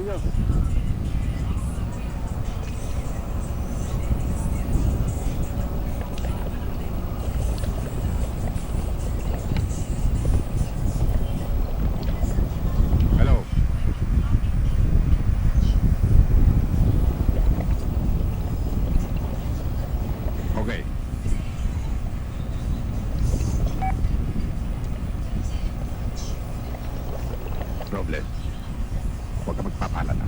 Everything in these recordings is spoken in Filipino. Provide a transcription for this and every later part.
inyo. Hello. Okay. Robles, huwag ka magpapalala.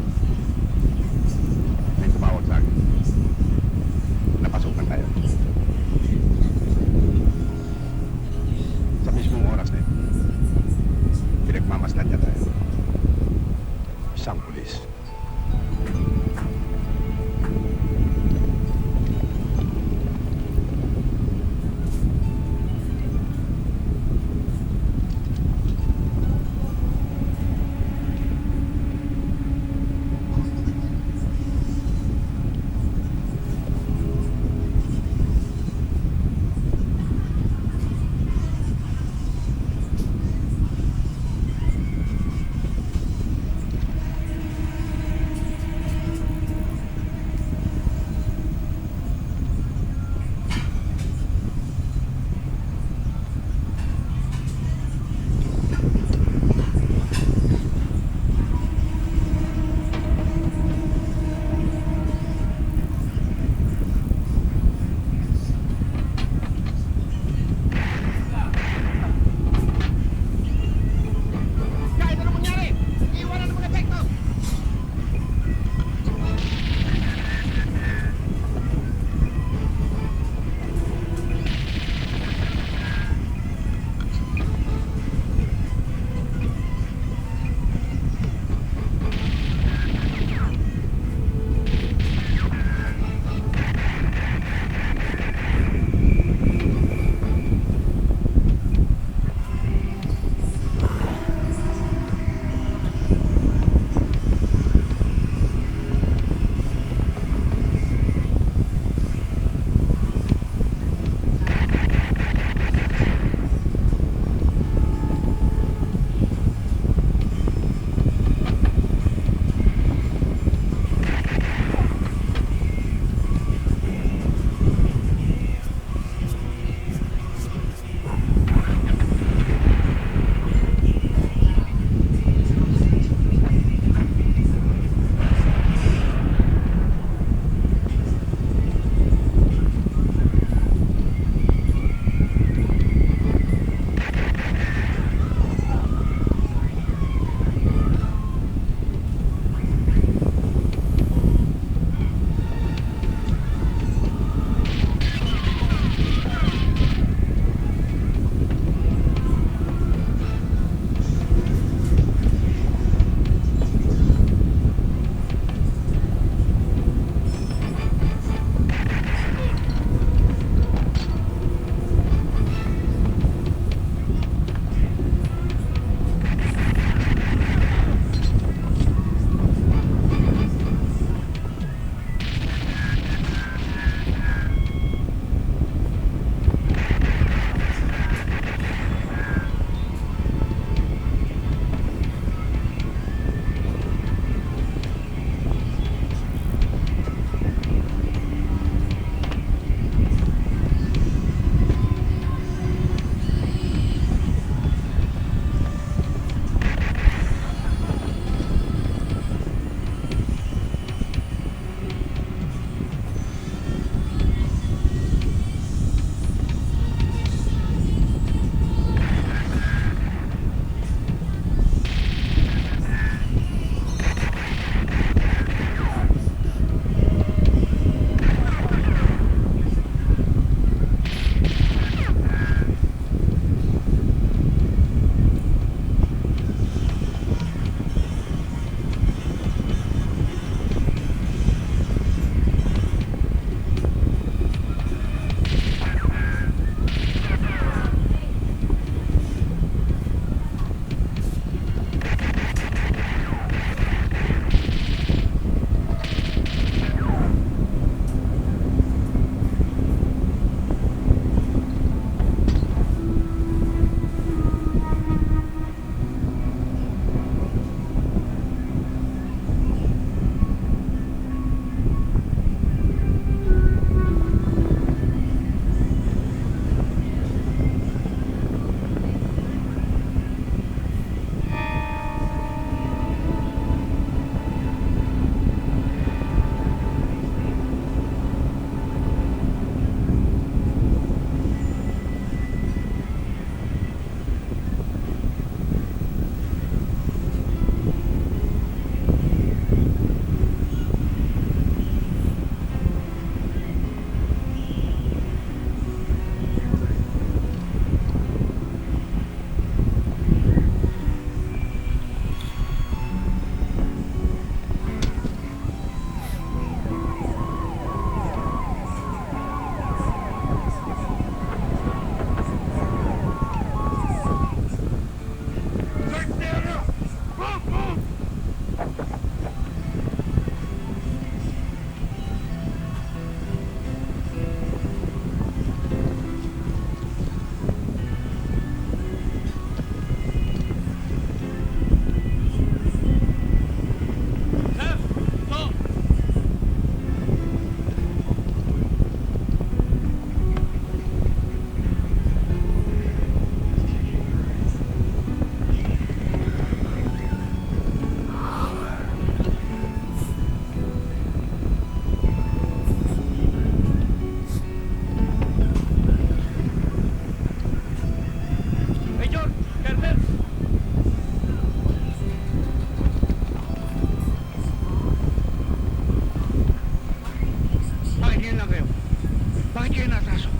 Bakit kayo natraso?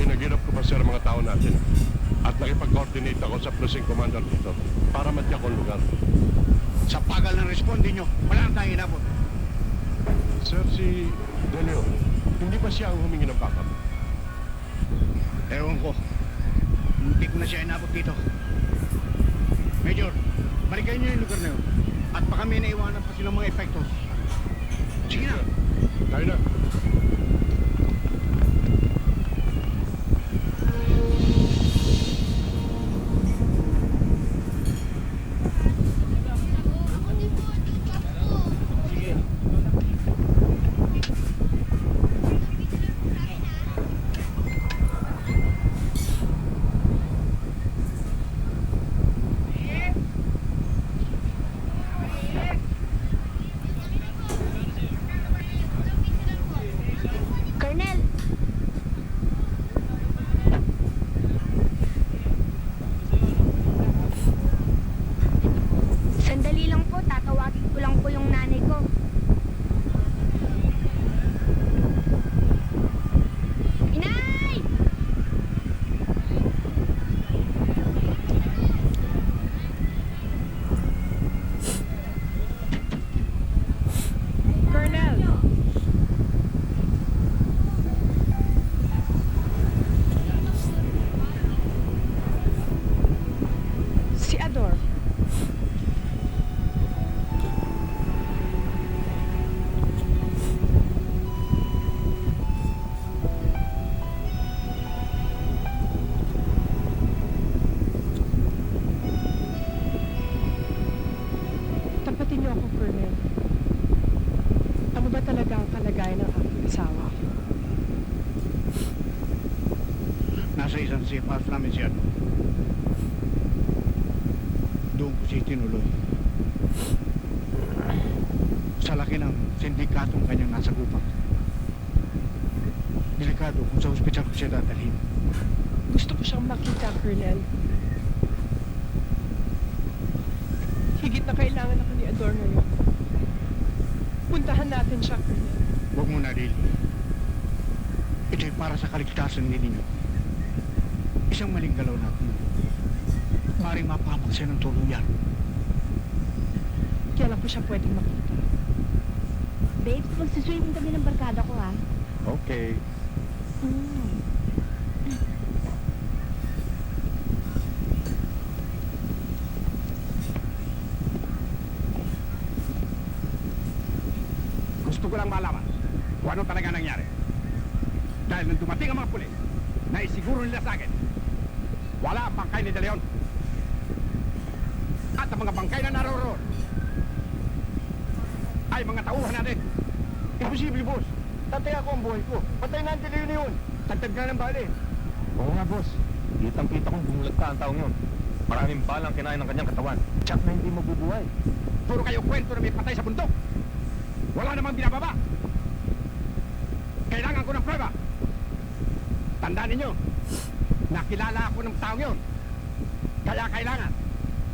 Pinaghirap ko pa sir ang mga tao natin. At nakipag-coordinate ako sa precinct commander dito para matyak ang lugar. Sa pagal ng responde nyo, wala nang tayong inabot. Sir, si De Leon, hindi ba siya ang humingi ng backup? Ewan ko. Hindi ko na siya inabot dito. Major, balikan nyo yung lugar na yun. At baka may naiwanan pa silang mga epektos. Sige na. Tayo na. Colonel! Sandali lang po, tatawagin ko lang po yung nanay ko. Inay! Colonel! Si Ador. Tapatin niyo ako, Colonel. Ano ba talaga ang kalagayan ng aking asawa? Nasa isang safe house namin siya. Doon ko siya tinuloy. Sa laki ng sindikatong kanyang nasa gupa. Delikado kung sa ospital ko siya dadalhin. Gusto ko siyang makita, Colonel. Higit na kailangan ako ni Ador ngayon. Puntahan natin siya, Colonel. Huwag mo na, Lily. Ito'y para sa kaligtasan ninyo. Isang maling galaw natin. Maring mapahamak siya ng tuluyan. Kailan ko siya pwedeng makita? Babes, magsiswimming kami ng barkada ko, ha? Okay. Gusto ko lang malaman kung ano talaga nangyari. Dahil nang dumating ang mga pulis, naisiguro nila sa akin, wala ang bangkay ni De Leon. At ang mga bangkay na naroroon ay mga tauhan natin. Imposible, boss. Tatay ako ang buhay ko. Patay na ang De Leon yun. Tagtag na ng bali. Oo nga, boss. Kitang-kita kong bumulag ka ang taong yun. Maraming balang kinain ng kanyang katawan. Tsak na hindi mabubuhay. Puro kayo kwento na may patay sa bundok. Wala namang binababa. Kailangan ko ng prueba. Tandaan ninyo, nakilala ako ng taong yun. Kaya kailangan,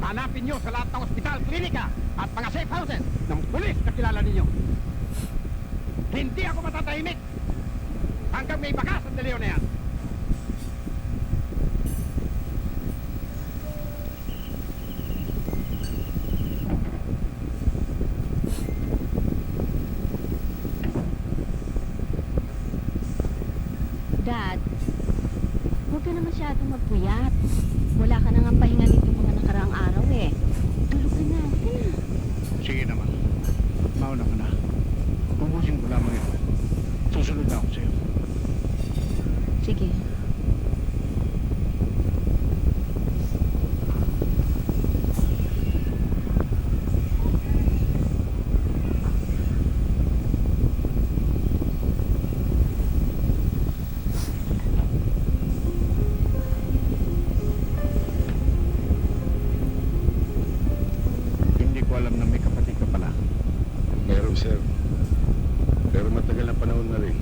hanapin nyo sa lahat ng ospital, klinika, at mga safe houses ng pulis na kilala ninyo. Hindi ako matatahimik hanggang may bakas ang De Leon na yan. Dad, huwag ka na masyadong magpuyat. Wala ka nang pahinga nito mga nakaraang araw, eh. Tulog ka na, huwag ka na. Sige naman, mauna ka na. Ubusin ko lamang ito. Susunod na ako sa'yo. Sige. Hindi ko alam na may kapatid ka pala. Meron, sir. Pero matagal na panahon na rin.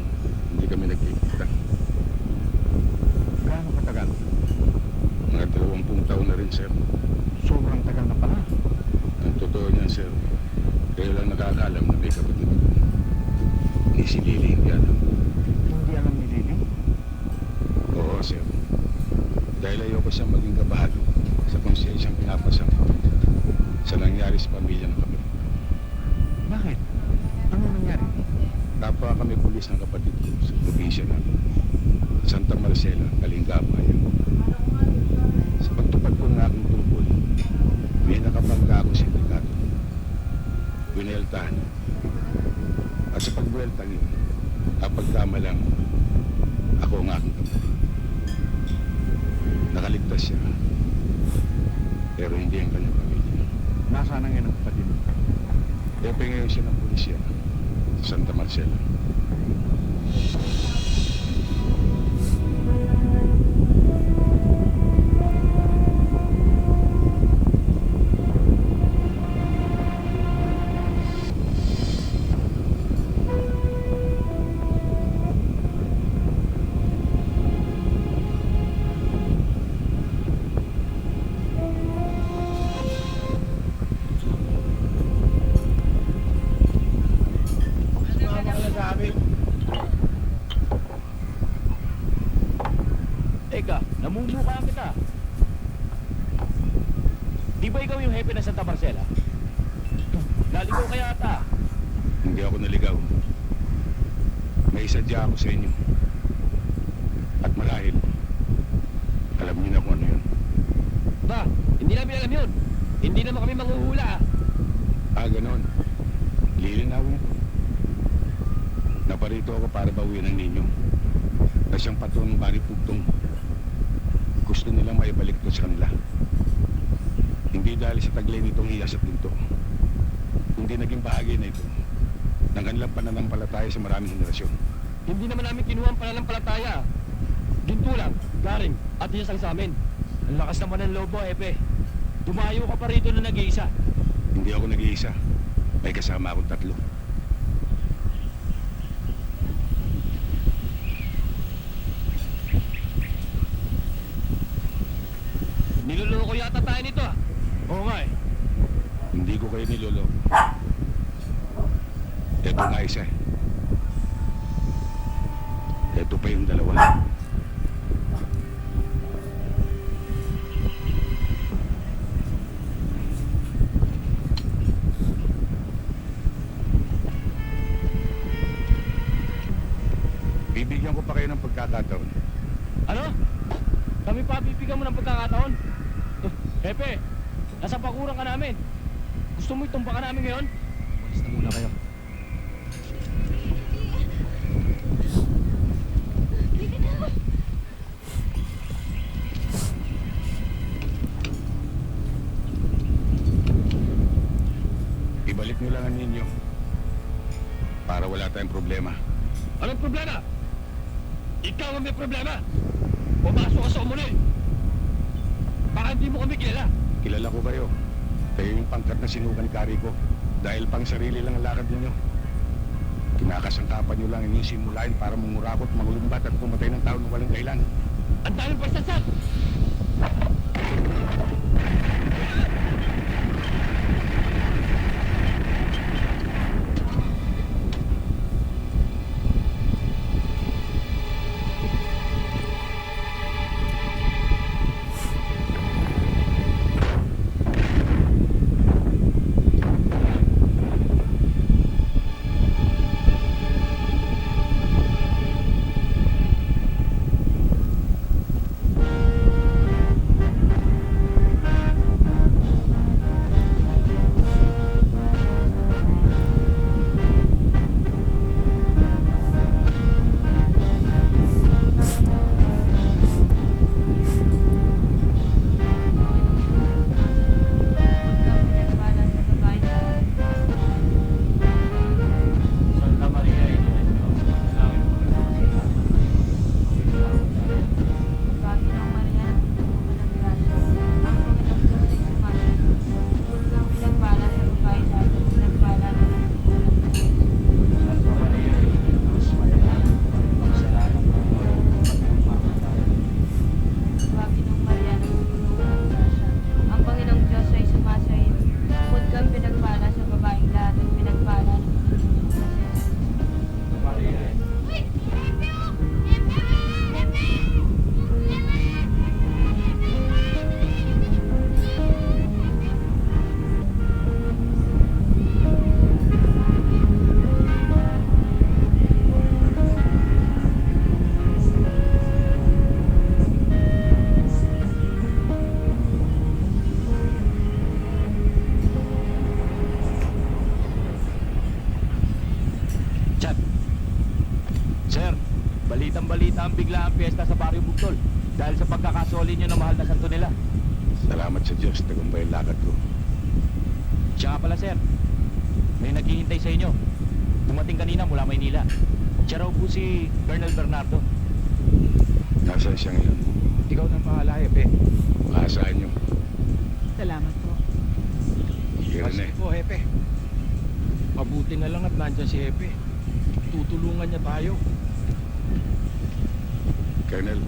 Hindi kami nagkikita. Gaano katagal? Mga 20 taon na rin, sir. Sobrang tagal na pala. Ang totoo niyan, sir. Kayo lang nakakaalam na may kapatid. Ni si Lily hindi alam. Hindi alam ni Lily. Dahil ayoko siyang maging kabahagi sa konsensyang pinapasang sa nangyari sa pamilya ng kapatid. Bakit? Ano nangyari? Kapwa kami pulis ng kapatid ko sa probinsya ng Santa Marcela, Kalinga, Bayan. Sa pagtupad ko ng aking tungkol, may nakapangga akong sindikato. Bineltahan. At sa pagbueltang yun, napagkamalang ako ang aking kapatid. Nakaligtas siya, pero hindi ang kanyang pamilya. Nasaan ang iyong kapatid mo? Epe ngayon siya ng pulisya sa Santa Marcela. Teka, namumukhaan kita. Di ba ikaw yung hepe ng Santa Marcela? Naligaw kaya ata. Hindi ako naligaw. May isadya ako sa inyo. At marahil, alam niyo na kung ano yun. Ba, hindi namin alam yun. Hindi naman kami manghuhula. Ganon. Lilinawin ko. Naparito ako para bawian ang ninyo. Na siyang patong maripugtong. Gusto nilang maibalik to sa kanila. Hindi dahil sa taglay nitong hiyas at ginto. Hindi naging bahagi na ito ng kanilang pananampalataya sa maraming henerasyon. Hindi naman namin kinuha ang pananampalataya. Ginto lang, garing, at hiyas ang sa amin. Ang lakas naman ng loob mo, hepe. Dumayo ka pa rito na nag-iisa. Hindi ako nag-iisa. May kasama akong 3. Niloloko yata tayo nito ah. Oo nga eh. Hindi ko kayo niloloko. Ito nga isa eh. Ito pa yung 2. Bibigyan ko pa kayo ng pagkakataon. Ano? Kami pa bibigyan mo ng pagkakataon? Hepe, nasa pakuran ka namin. Gusto mo itumba ka namin ngayon? Walis na muna kayo. Ibalik nyo lang ang ninyo para wala tayong problema. Anong problema? Ikaw ang may problema. Pumasok ka sa umunay. Baka hindi mo kami kilala. Kilala ko kayo. Kayo yung pangkat na sinukan ni Carico. Dahil pang sarili lang ang lakad ninyo. Kinakasangkapan nyo lang inyong simulain para mangurakot, mangulumbat at pumatay ng tao ng walang dahilan. Ang daming pagsasat! Balitang-balita ang bigla ang piyesta sa Barrio Bugtol dahil sa pagkakasoli nyo ng mahal na santo nila. Salamat sa Diyos, tagumpay ang lakad ko. Siya nga pala, sir. May naghihintay sa inyo. Dumating kanina mula Maynila. Siya raw po si Colonel Bernardo. Nasaan siya ngayon? Ikaw nang bahala, Hepe. Maasahan niyo. Salamat po. Sige rin eh. po, Hepe. Mabuti na lang at nandyan si Hepe. Tutulungan niya tayo. Colonel.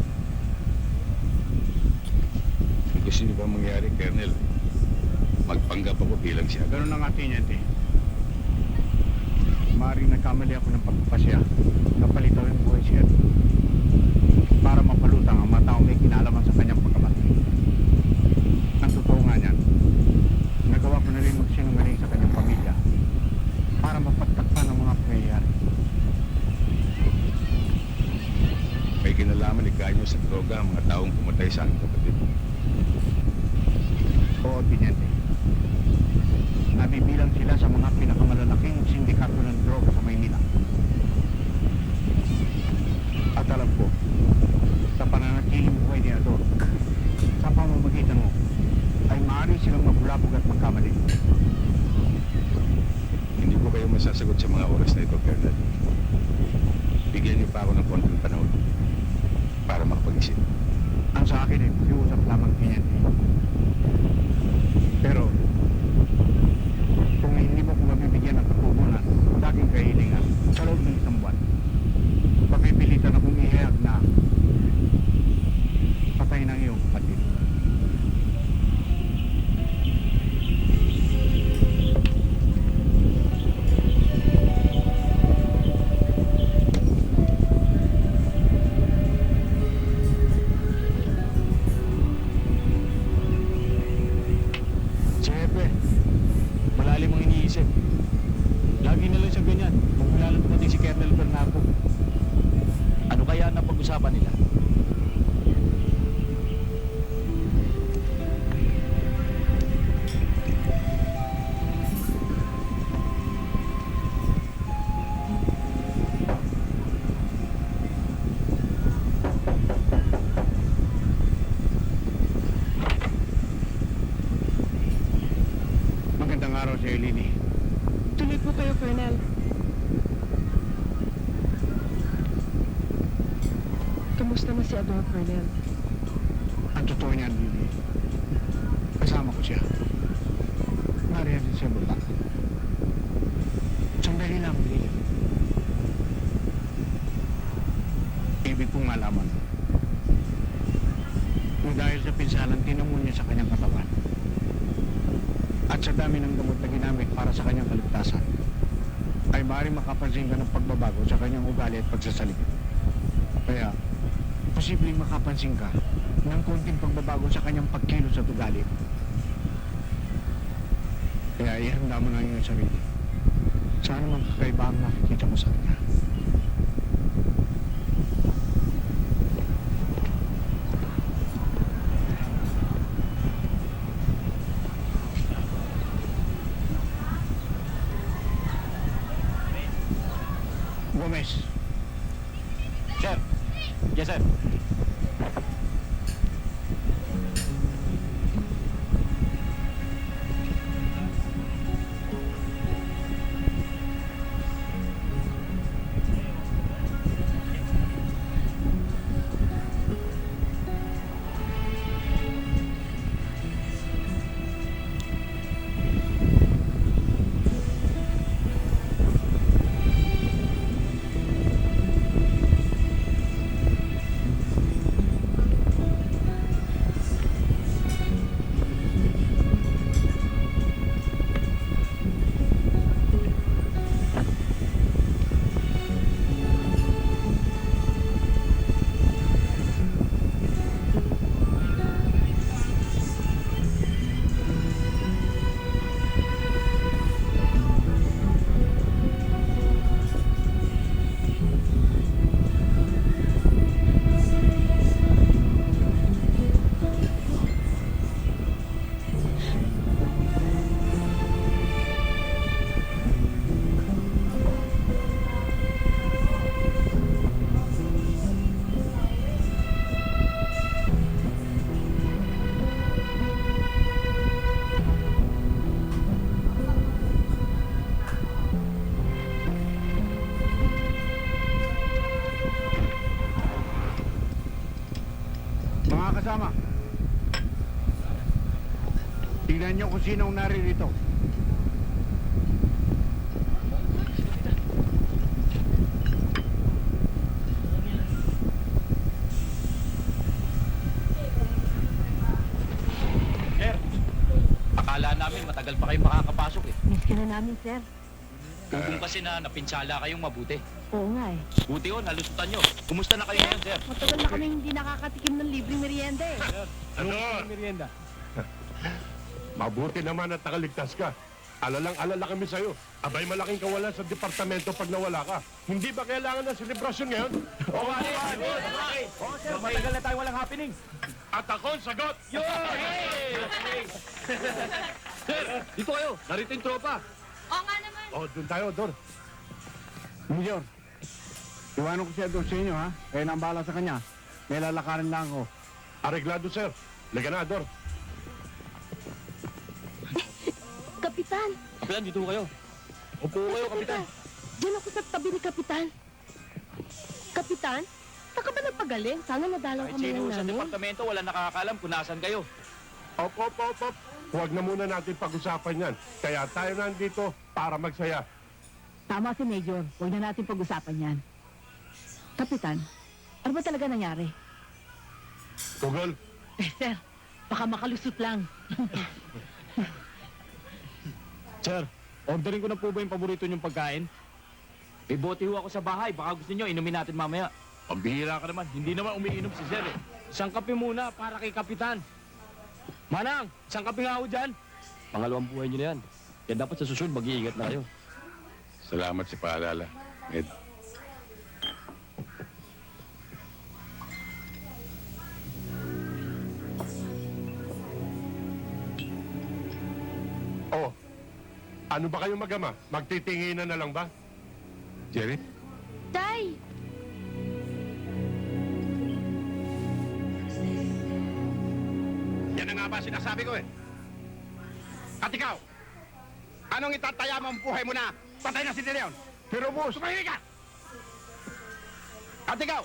Kung gusto niyo ba mangyari, Colonel? Magpanggap ako bilang siya. Ganun na nga, Tiniente. Maaaring nagkamali ako ng pagpapasya. Napalitaw yung buhay siya. Para mapalutang ang mga taong may kinalaman sa kanyang pagkamatay. Ang totoo nga niyan, nagawa ko na rin magsinungaling sa kanyang pamilya para mapagtakpan ang mga pangyayari. May kinalaman ni Kanyo sa droga ang mga taong pumatay sa aking kapatid. Oo, Tiniente. Nabibilang sila sa mga pinakamalalaking sindikato ng droga sa Maynila. At alam ko, sa pananatiling buhay ni Ador, sa pamamagitan mo, ay maaari silang mabulabog at magkamali. Hindi ko kayo masasagot sa mga oras na ito, Colonel. Bigyan niyo pa ako ng konting panahon para makapag-isip. Ang sa akin ay pakiusap lamang, Tiniente. Pero, kung hindi mo ko mabibigyan ng katugunan sa aking kahilingan sa loob ng isang buwan, papipilitan akong ihayag na patay ng iyong kapatid. Si Hepe, malalim ang iniisip. Lagi na lang siyang ganyan kung wala lang dumating si Colonel Bernardo. Ano kaya ang napag-usapan nila? Magandang araw sa Elini. Tuloy po kayo, Colonel. Kamusta na si Ador, Colonel? Ang totoo niyan, Lili. Kasama ko siya. Nariyan din siya baba. Sandali lang, Lili. Ibig kong malaman kung dahil sa pinsalang tinamo niya sa kanyang katawan at sa dami ng gamot na ginamit para sa kanyang kaligtasan, ay maaaring makapansin ka ng pagbabago sa kanyang ugali at pagsasalita. Kaya, posibleng makapansin ka ng konting pagbabago sa kanyang pagkilos at ugali. Kaya ihanda mo na iyong sarili. Saan naman kakaiba ang makikita mo sa kanya? Gomez. Sir! Yes, sir. kasama. Tingnan niyo kung sinong naririto. Sir, akala namin matagal pa kayong makakapasok eh. Miss ka na namin, sir. Kung kasi na napinsala kayong mabuti. Oo nga eh. Buti yun, nalusutan nyo. Kumusta na kayo ngayon, sir? Matagal na kami hindi nakakatikim ng libreng merienda eh. Ano? Merienda. Mabuti naman at nakaligtas ka. Alalang-alala kami sa'yo. Abay, malaking kawalan sa departamento pag nawala ka. Hindi ba kailangan ng selebrasyon ngayon? Oo, sir, matagal na tayo walang happening. At ako ang sagot! Sir, dito kayo. Narito yung tropa. Oo nga naman. Oh, doon tayo, Dor. Major, iwanan ko siya doon sa inyo, ha? Kaya nang bahala sa kanya. May lalakarin lang ako. Areglado, sir. Liga na, Dor. Kapitan! Kapitan, dito kayo. Upo kayo, kapitan. Diyan ako sa tabi ni Kapitan. Kapitan? Saan ka ba nagpagaling? Sana nadalaw Kahit kami sino lang sa namin. departamento, wala nakakaalam kung nasan kayo. Op. Huwag na muna natin pag-usapan yan. Kaya tayo nandito para magsaya. Tama si Major. Huwag na natin pag-usapan yan. Kapitan, ano ba talaga nangyari? Google, Sir, baka makalusot lang. Sir, orderin ko na po ba yung paborito niyong pagkain? May bote ho ako sa bahay. Baka gusto niyo, inumin natin mamaya. Pambihira ka naman. Hindi naman umiinom si Sir eh. Isang kape muna para kay Kapitan. Manang, isang kape nga ako dyan. Pangalawang buhay niyo na yan. Kaya dapat sa susunod, mag-iingat na kayo. Salamat sa paalala, Ed. oh, ano ba kayong mag-ama? Magtitinginan na lang ba? Jerry? Tay! Yan na nga ba sinasabi ko eh. At ikaw, anong itataya mo ang buhay mo na patay na si De Leon? Pero boss, tumahimik ka! At ikaw,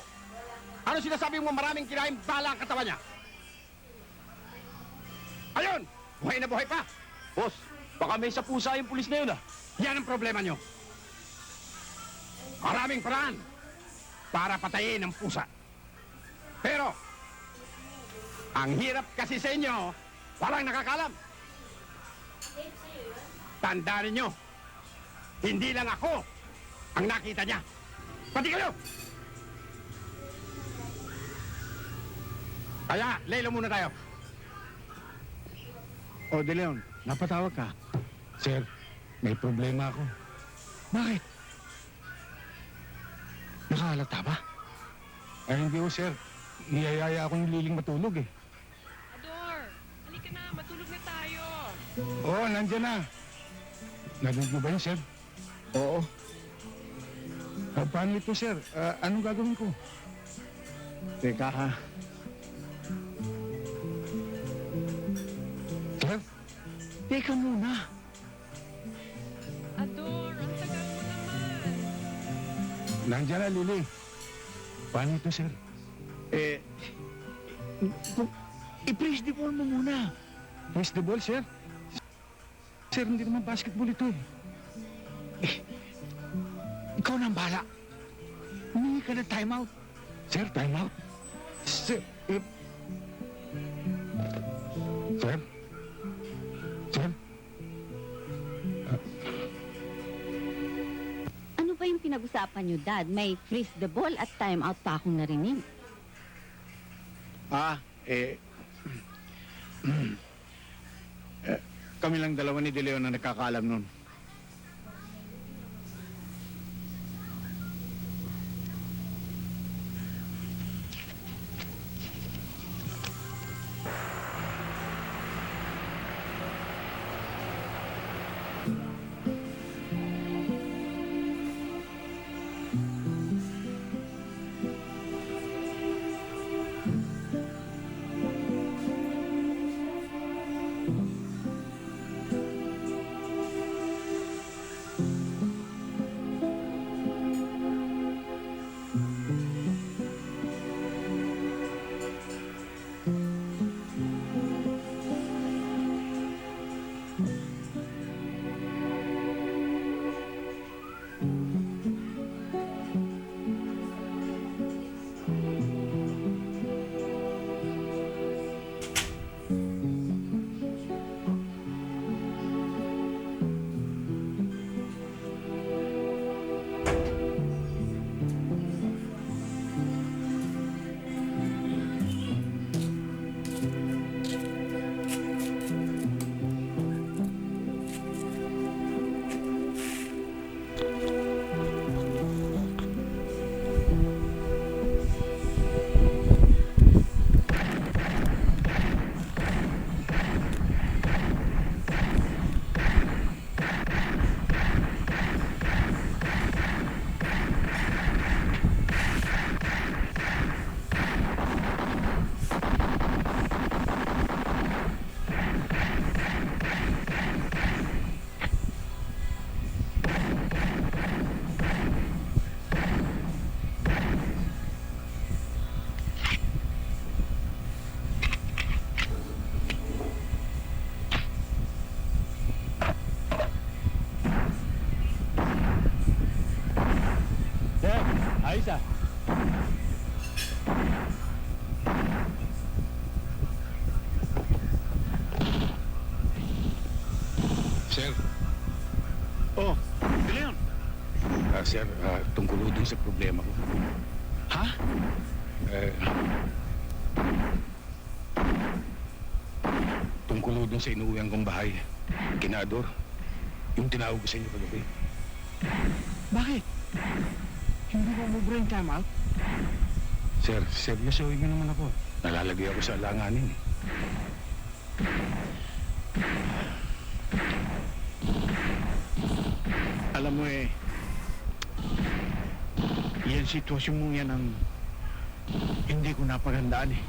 ano sinasabi mo maraming kinain bala ang katawan niya? Ayun, buhay na buhay pa. Boss, baka may sa pusa yung pulis na yun ah. Yan ang problema nyo. Maraming paraan para patayin ang pusa. Pero, ang hirap kasi sa inyo, walang nakakalam. Tandaan ninyo, hindi lang ako ang nakita niya. Pati kayo! Kaya, lelo muna tayo. O, De Leon, napatawag ka. Sir, may problema ako. Bakit? Nakahalata ba? Ay, hindi ko, sir. Niyayaya akong liling matulog eh. Ador, halika na. Matulog na tayo. Oo, nandyan na. Narinig mo ba yun, sir? Oo. Paano ito, sir? Anong gagawin ko? Teka ha. Sir? Teka muna. Ador, ang tagal mo naman. Nandyan na, Lily. Paano ito, sir? I-praise the ball mo muna. Press the ball, sir. Sir, hindi naman basketball ito eh. Ikaw na ang bahala. Humingi ka ng timeout. Sir, time out. Sir, Sir? Sir? Ano ba yung pinag-usapan niyo, Dad? May freeze the ball at time out pa akong narinig. Kami lang dalawa ni De Leon na nakakaalam nun. Ayos ah. Sir, Oh, bili yun. sir, tungkol ho dun sa problema ko. Ha? Eh, tungkol ho dun sa inuwihan kong bahay. Kinador. Yung tinawag ko sa inyo kagabi. Bakit? Hindi mo mo brain time out? Sir, seryosohin niyo naman ako. Nalalagay ako sa alanganin. Alam mo yan sitwasyon mo yan ang hindi ko napagandaan eh.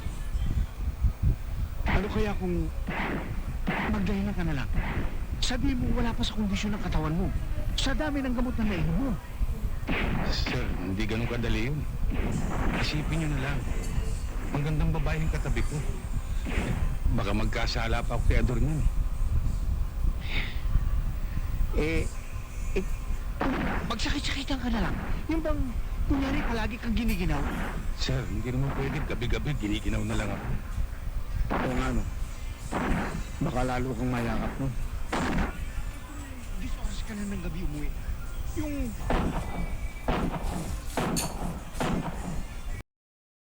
Ano kaya kung magdahilan ka na lang? Sabihin mo wala pa sa kondisyon ng katawan mo. Sa dami ng gamot na nainom mo. Sir, hindi ganun kadali yun. Isipin niyo na lang. Ang gandang babae yung katabi ko. Baka magkasala pa ako kay Ador niyo. Magsakit-sakitan ka na lang. Yung bang, kunyari palagi kang giniginaw. Sir, hindi naman pwede. Gabi-gabi, giniginaw na lang ako. Oo nga no. Baka lalo kang mayakap no. This oras ka na ng gabi umuwi. Yung